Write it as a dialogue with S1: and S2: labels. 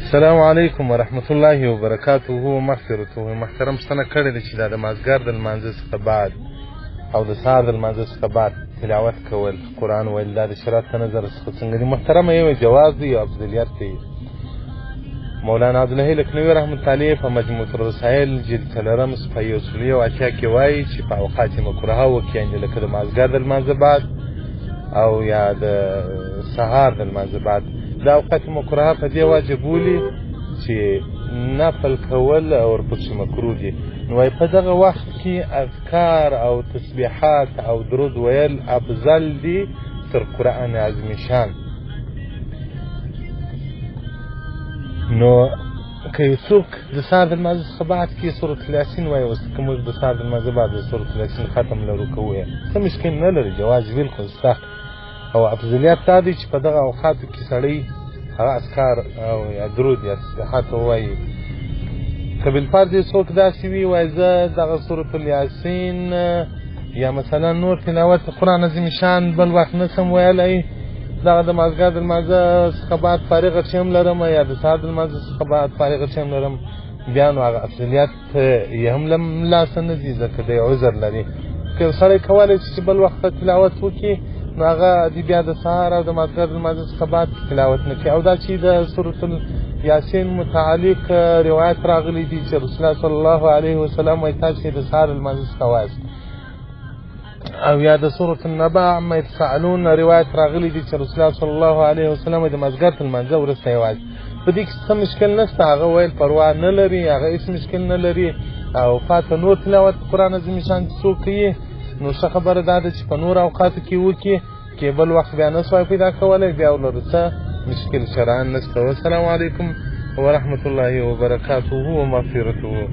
S1: السلام علیکم ورحمت الله وبرکاته ومغفرته. محترم ستنه کړی دی چې دا د مازدیګر د لمانځه څخه بعد او د سهار د لمانځه څخه بعد تلاوت کول، قرآن ویل، دا د شریعت په نظر څخه څنګه دي؟ محترمه یو جواز دی او افضلیت دی. مولانا عبدالحی لکنوي رحمت الله علیه په مجموعة الرسائل جلد 4 صفحه 180 کې وایي چې په اوقات مکروهه وکړي، یعنې لکه د مازدیګر د لمانځه بعد او یا د سهار د لمانځه بعد. دا اوقات مکروهه په دې وجه بولي چې نفل کول او ورپسې مکروه دي. نو وايي په دغه وخت کې اذکار او تسبیحات او درود ویل افضل دي تر قرآن عظیم شان. نو که یو څوک د سهار د لمانځه څخه بعد کې سورة یاسین وایي، اوس که موږ د سهار د لمانځه بعد د سورة یاسین ختم لرو که ووایه، څه مشکل نه لري، جواز بالکل شته. او افضلیت دا دی چې په دغه اوقاتو کې سړی هغه اذکار او یا درود یا تسبیحات ووایي. که بالفرض یو څوک داسې وي وایي زه دغه سورة یاسین یا مثلا نور تلاوت قرآن عظیم شان بل وخت نسم ویلی، دغه د مازدیګر د لمانځه څخه بعد فارغه چې هم لرم یا د سهار د لمانځه څخه بعد فارغه چې هم لرم، بیا نو هغه افضلیت یې هم له لاسه نه ځي، ځکه دی عذر لري. که سړی کولی شي چې بل وخت تلاوت وکړي، نو هغه د بیا د سهار او د مازدیګر د لمانځه څخه بعد تلاوت نه کوي. او دا چې د سورة یاسین متعلق روایت راغلی دي چې رسول الله صلی الله علیه وسلم وایي تاسې د سهار لمانځه څخه وایاست، او یا د سورة النبأ عما یتساءلون روایت راغلی دي چې رسول الله صلی الله علیه وسلم د مازدیګر تر لمانځه وروسته یې وایي. په دې کې څه مشکل نشته، هغه ویل پروا نه لري، هغه هېڅ مشکل نه لري. او پاته نور تلاوت قرآن عظیم شان څوک کوي، نو ښه خبره دا ده چې په نور اوقاتو کې وکړي، کې بل وخت بیا نه سوای پیدا کولی، بیا ولرو څه مشکل شرعا نشته. والسلام علیکم ورحمة الله وبرکاته ومغفرته.